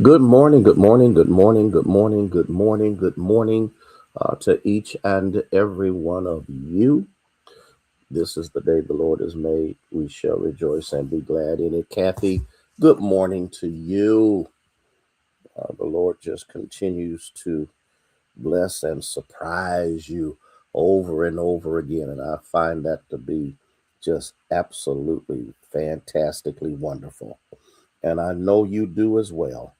Good morning, good morning, good morning, good morning, good morning, good morning to each and every one of you. This is the day the Lord has made. We shall rejoice and be glad in it. Kathy, good morning to you. The Lord just continues to bless and surprise you over and over again. And I find that to be just absolutely fantastically wonderful. And I know you do as well,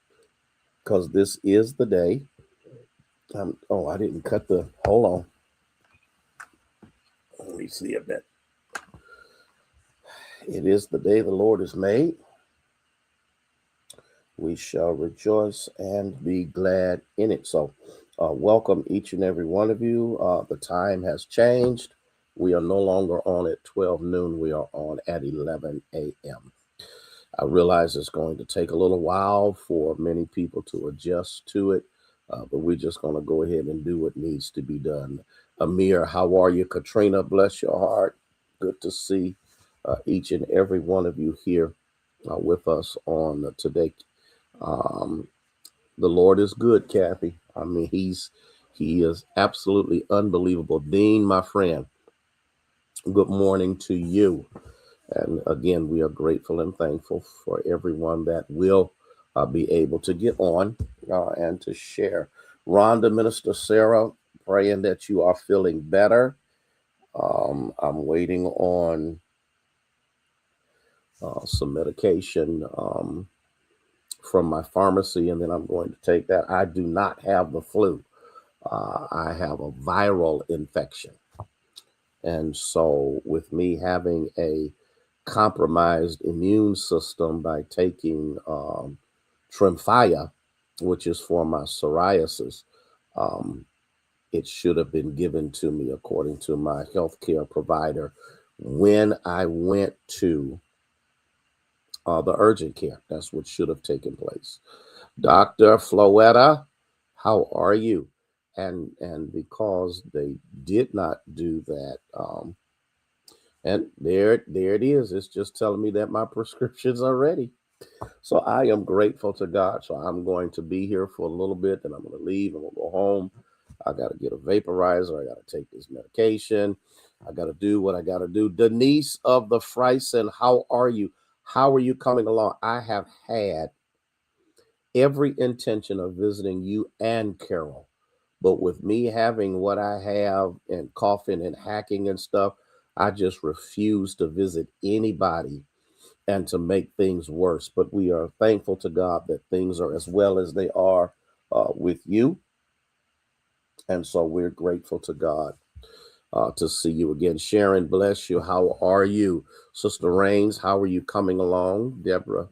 because this is the day. Oh, I didn't cut the. Hold on. Let me see a bit. It is the day the Lord has made. We shall rejoice and be glad in it. So, welcome each and every one of you. The time has changed. We are no longer on at 12 noon. We are on at 11 a.m. I realize it's going to take a little while for many people to adjust to it, but we're just going to go ahead and do what needs to be done. Amir, how are you? Katrina, bless your heart. Good to see each and every one of you here with us on today. Um, the Lord is good, Kathy. I mean, he is absolutely unbelievable. Dean, my friend, good morning to you. And again, we are grateful and thankful for everyone that will be able to get on and to share. Rhonda, Minister Sarah, praying that you are feeling better. I'm waiting on some medication from my pharmacy, and then I'm going to take that. I do not have the flu. I have a viral infection. And so, with me having a compromised immune system by taking Tremfya, which is for my psoriasis, um, it should have been given to me according to my healthcare provider when I went to the urgent care. That's what should have taken place. Dr. Floetta, how are you? And because they did not do that, and there it is. It's just telling me that my prescriptions are ready. So I am grateful to God. So I'm going to be here for a little bit, then I'm going to leave. I'm going to go home. I got to get a vaporizer. I got to take this medication. I got to do what I got to do. Denise of the Friesen, how are you? How are you coming along? I have had every intention of visiting you and Carol. But with me having what I have and coughing and hacking and stuff, I just refuse to visit anybody and to make things worse. But we are thankful to God that things are as well as they are with you. And so we're grateful to God to see you again. Sharon, bless you. How are you? Sister Rains, how are you coming along? Deborah,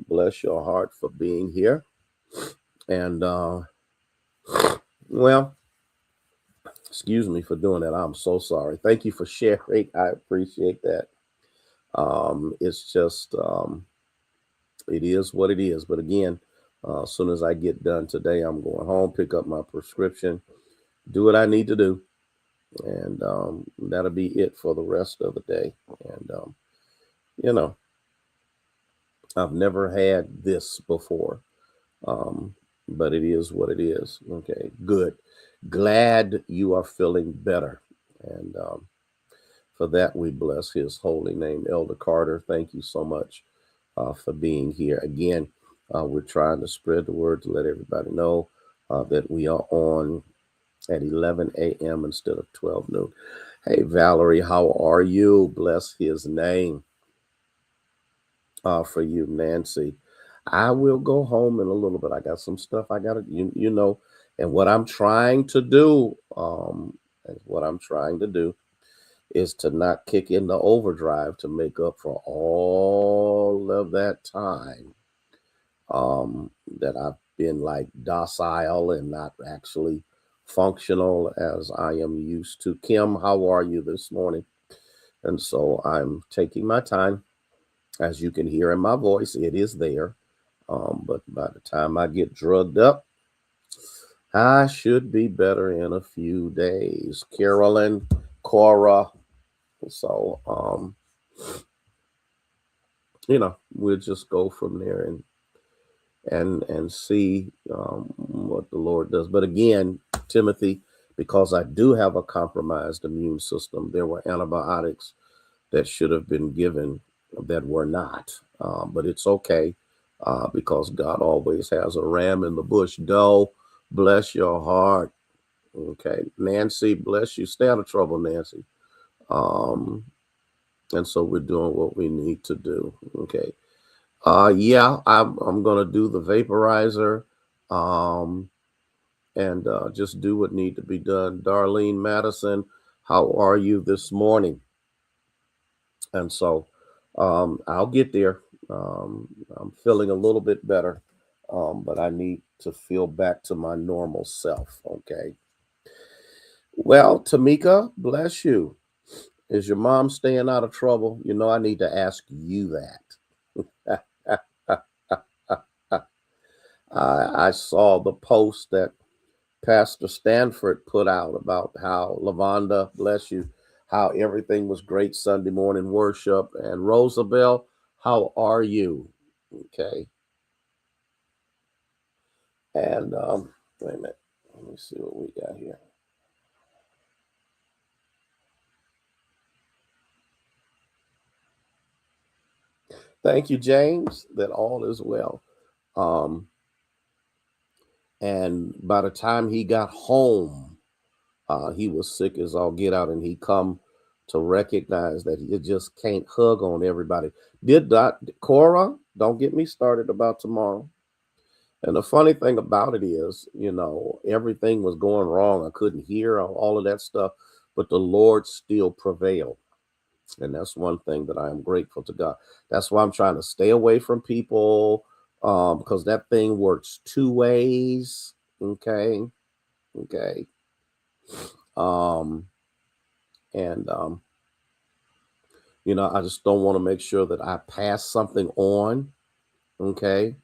bless your heart for being here. And, well, excuse me for doing that. I'm so sorry. Thank you for sharing. I appreciate that. It's just, it is what it is. But again, as soon as I get done today, I'm going home, pick up my prescription, do what I need to do, and that'll be it for the rest of the day. And you know, I've never had this before, um, but it is what it is. Okay, good. Glad you are feeling better, and for that we bless His holy name. Elder Carter, thank you so much for being here again. We're trying to spread the word to let everybody know that we are on at 11 a.m. instead of 12 noon. Hey, Valerie, how are you? Bless his name for you, Nancy. I will go home in a little bit. I got some stuff I got to, you know, and what I'm trying to do, what I'm trying to do is to not kick in the overdrive to make up for all of that time that I've been like docile and not actually functional as I am used to. Kim, how are you this morning? And so I'm taking my time. As you can hear in my voice, it is there. But by the time I get drugged up, I should be better in a few days. Carolyn, Cora. So, we'll just go from there. and see what the Lord does. But again, Timothy, because I do have a compromised immune system, there were antibiotics that should have been given that were not. But it's okay because God always has a ram in the bush. Doe, bless your heart. Okay, Nancy, bless you. Stay out of trouble, Nancy. Um, and so we're doing what we need to do. Okay. Yeah, I'm gonna do the vaporizer, um, and just do what need to be done. Darlene Madison, how are you this morning? And so, I'll get there. I'm feeling a little bit better, but I need to feel back to my normal self. Okay. Well, Tamika, bless you. Is your mom staying out of trouble? You know, I need to ask you that. I saw the post that Pastor Stanford put out about how Lavonda, bless you, how everything was great Sunday morning worship. And Rosabelle, how are you? Okay. And wait a minute. Let me see what we got here. Thank you, James, that all is well. Um, and by the time he got home, he was sick as all get out, and he come to recognize that he just can't hug on everybody. Did that, Cora? Don't get me started about tomorrow. And the funny thing about it is, you know, everything was going wrong. I couldn't hear all of that stuff, but the Lord still prevailed. And that's one thing that I am grateful to God. That's why I'm trying to stay away from people, because that thing works two ways. Okay. Okay. Um, and you know, I just don't want to make sure that I pass something on. Okay.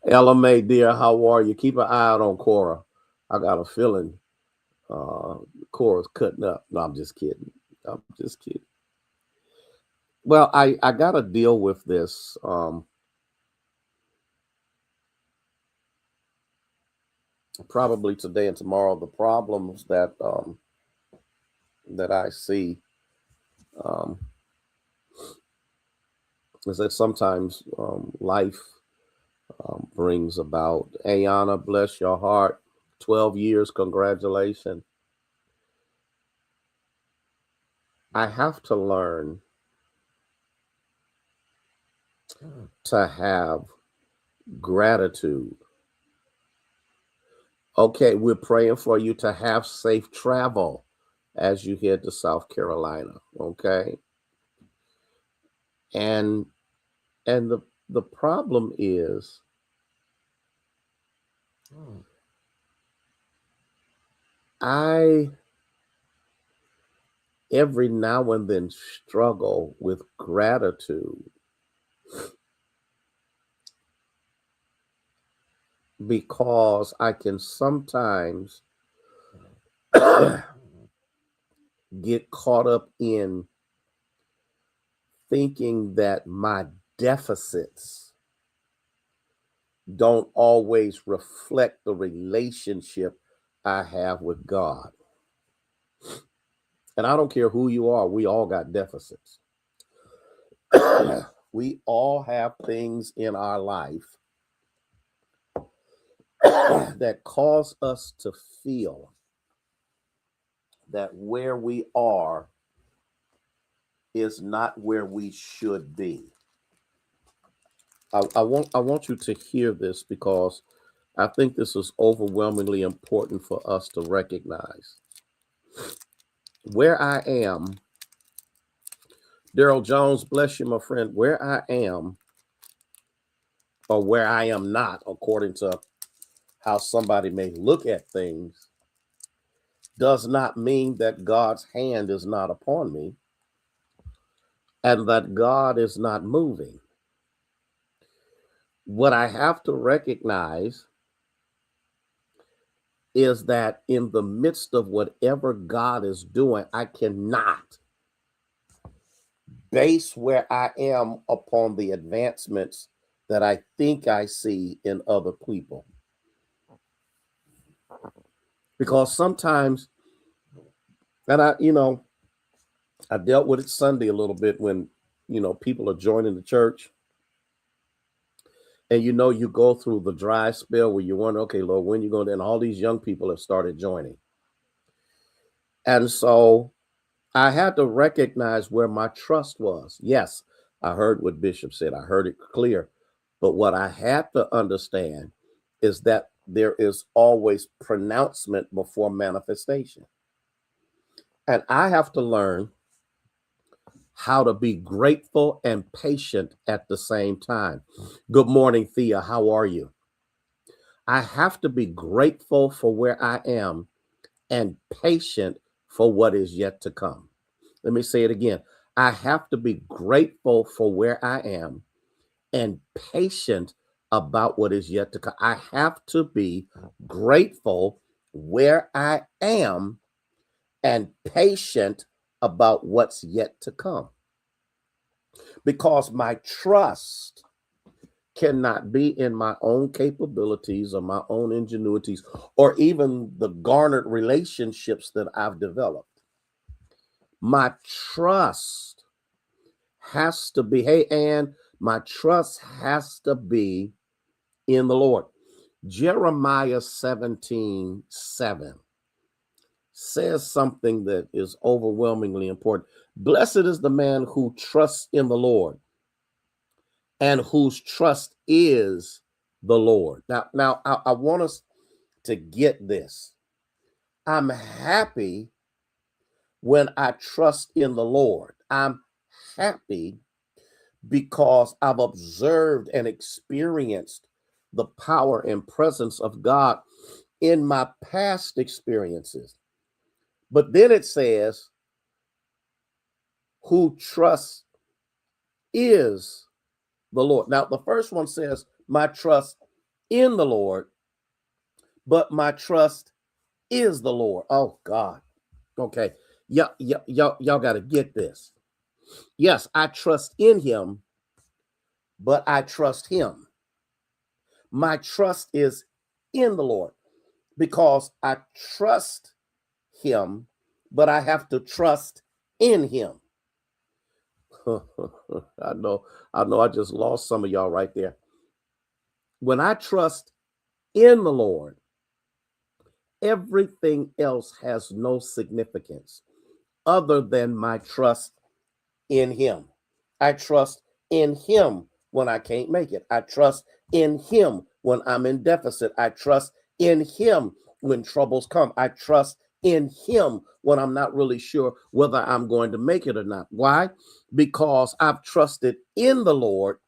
Ella May, dear, how are you? Keep an eye out on Cora. I got a feeling uh Cora's cutting up. No, I'm just kidding. I'm just kidding. Well, I gotta deal with this probably today and tomorrow. The problems that I see um is that sometimes life brings about. Ayana, bless your heart. 12 years, congratulations. I have to learn to have gratitude. Okay, we're praying for you to have safe travel as you head to South Carolina. Okay. And the problem is I every now and then struggle with gratitude because I can sometimes get caught up in thinking that my deficits don't always reflect the relationship I have with God. And I don't care who you are, we all got deficits. We all have things in our life that cause us to feel that where we are is not where we should be. I want you to hear this because I think this is overwhelmingly important for us to recognize. Where I am, Daryl Jones, bless you, my friend, where I am or where I am not, according to how somebody may look at things, does not mean that God's hand is not upon me and that God is not moving. What I have to recognize is that in the midst of whatever God is doing, I cannot base where I am upon the advancements that I think I see in other people. Because sometimes, and I dealt with it Sunday a little bit when, people are joining the church. And you go through the dry spell where you wonder, okay, Lord, when you going to, and all these young people have started joining. And so I had to recognize where my trust was. Yes, I heard what Bishop said. I heard it clear. But what I had to understand is that there is always pronouncement before manifestation. And I have to learn how to be grateful and patient at the same time. Good morning, Thea. How are you? I have to be grateful for where I am and patient for what is yet to come. Let me say it again. I have to be grateful for where I am and patient about what is yet to come. I have to be grateful where I am and patient about what's yet to come. Because my trust cannot be in my own capabilities or my own ingenuities or even the garnered relationships that I've developed. My trust has to be, hey, Ann, my trust has to be in the Lord. Jeremiah 17:7 says something that is overwhelmingly important. Blessed is the man who trusts in the Lord and whose trust is the Lord. Now, I want us to get this. I'm happy when I trust in the Lord. I'm happy because I've observed and experienced the power and presence of God in my past experiences. But then it says, who trusts is the Lord. Now, the first one says, my trust in the Lord, but my trust is the Lord. Oh, God. Okay. Y'all got to get this. Yes, I trust in him, but I trust him. My trust is in the Lord because I trust him, but I have to trust in him. I know I just lost some of y'all right there. When I trust in the Lord, everything else has no significance other than my trust in him. I trust in him when I can't make it. I trust in him when I'm in deficit. I trust in him when troubles come. I trust in him when I'm not really sure whether I'm going to make it or not. Why? Because I've trusted in the Lord,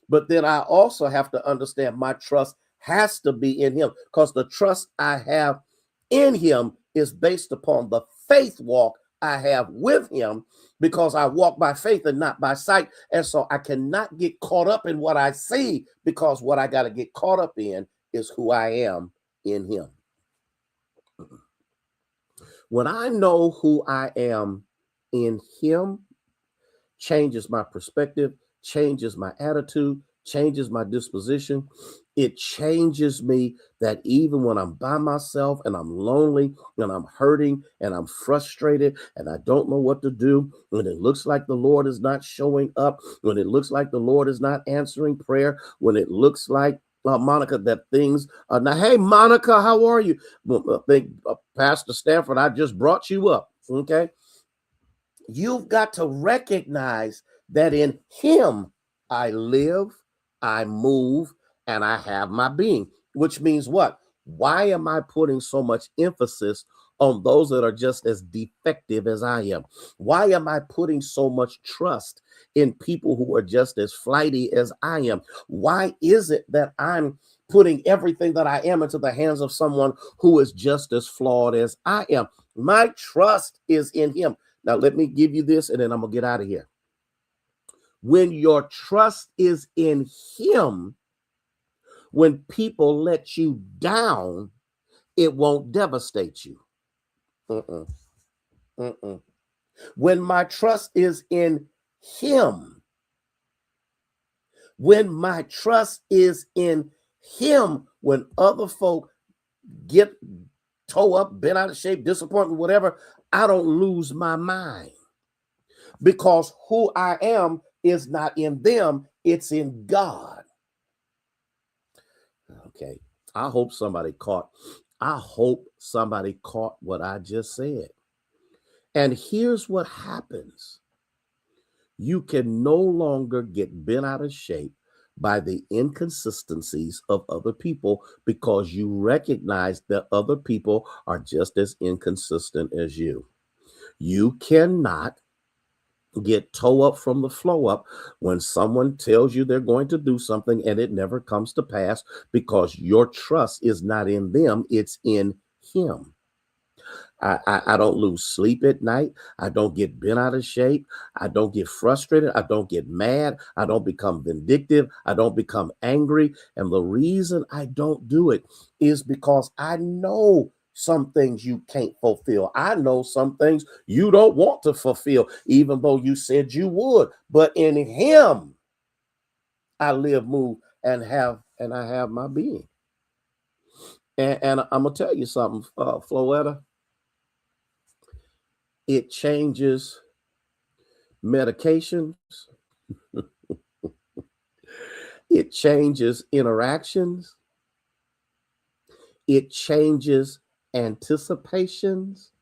but then I also have to understand my trust has to be in him because the trust I have in him is based upon the faith walk I have with him because I walk by faith and not by sight. And so I cannot get caught up in what I see because what I got to get caught up in is who I am in him. When I know who I am in him, changes my perspective, changes my attitude, changes my disposition. It changes me that even when I'm by myself and I'm lonely and I'm hurting and I'm frustrated and I don't know what to do, when it looks like the Lord is not showing up, when it looks like the Lord is not answering prayer, when it looks like Monica, that things are now. Hey, Monica, how are you? Well, Pastor Stanford, I just brought you up. Okay. You've got to recognize that in him I live, I move, and I have my being, which means what? Why am I putting so much emphasis on those that are just as defective as I am? Why am I putting so much trust in people who are just as flighty as I am? Why is it that I'm putting everything that I am into the hands of someone who is just as flawed as I am? My trust is in him. Now, let me give you this, and then I'm going to get out of here. When your trust is in him, when people let you down, it won't devastate you. When my trust is in him, when my trust is in him, when other folk get toe up, bent out of shape, disappointment, whatever, I don't lose my mind, because who I am is not in them, it's in God. Okay. I hope somebody caught what I just said. And here's what happens. You can no longer get bent out of shape by the inconsistencies of other people, because you recognize that other people are just as inconsistent as you. You cannot get toe up from the flow up when someone tells you they're going to do something and it never comes to pass, because your trust is not in them, it's in him. I don't lose sleep at night. I don't get bent out of shape. I don't get frustrated. I don't get mad. I don't become vindictive. I don't become angry. And the reason I don't do it is because I know some things you can't fulfill. I know some things you don't want to fulfill, even though you said you would. But in him, I live, move, and I have my being. And I'm gonna tell you something, Floetta. It changes medications, it changes interactions, it changes anticipations,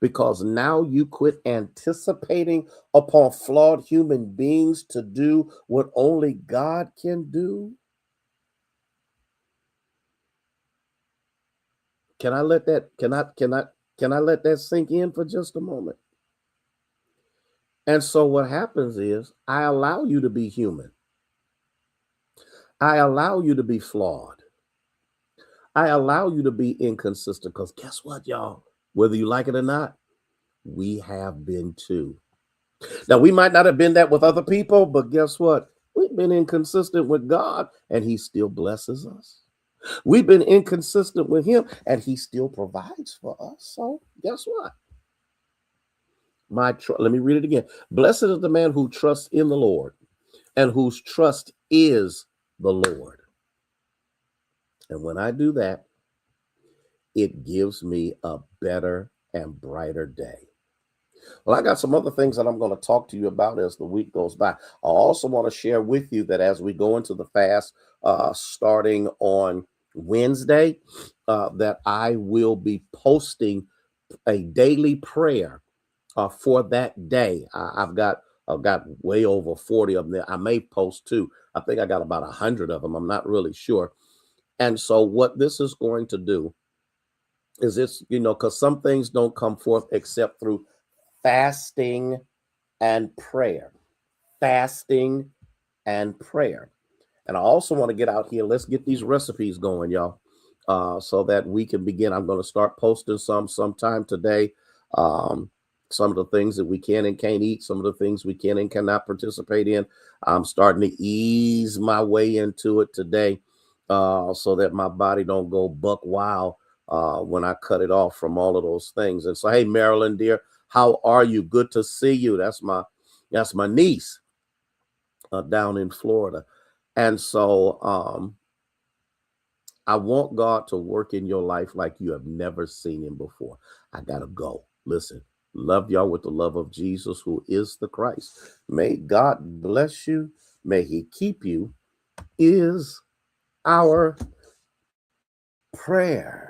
because now you quit anticipating upon flawed human beings to do what only God can do. Can I let that can I let that sink in for just a moment? And so what happens is I allow you to be human. I allow you to be flawed. I allow you to be inconsistent, because guess what, y'all? Whether you like it or not, we have been too. Now, we might not have been that with other people, but guess what? We've been inconsistent with God and he still blesses us. We've been inconsistent with him and he still provides for us. So, guess what? Let me read it again. Blessed is the man who trusts in the Lord and whose trust is the Lord. And when I do that, it gives me a better and brighter day. Well, I got some other things that I'm going to talk to you about as the week goes by. I also want to share with you that as we go into the fast, starting on Wednesday, that I will be posting a daily prayer for that day. I've got way over 40 of them there. I may post two. I think I got about 100 of them. I'm not really sure. And so what this is going to do is this, because some things don't come forth except through fasting and prayer. Fasting and prayer. And I also want to get out here. Let's get these recipes going, y'all, so that we can begin. I'm going to start posting sometime today. Some of the things that we can and can't eat, some of the things we can and cannot participate in. I'm starting to ease my way into it today, so that my body don't go buck wild when I cut it off from all of those things. And so, hey, Marilyn, dear, how are you? Good to see you. That's my niece down in Florida. And so I want God to work in your life like you have never seen him before. I got to go. Listen, love y'all with the love of Jesus, who is the Christ. May God bless you. May he keep you, is our prayer.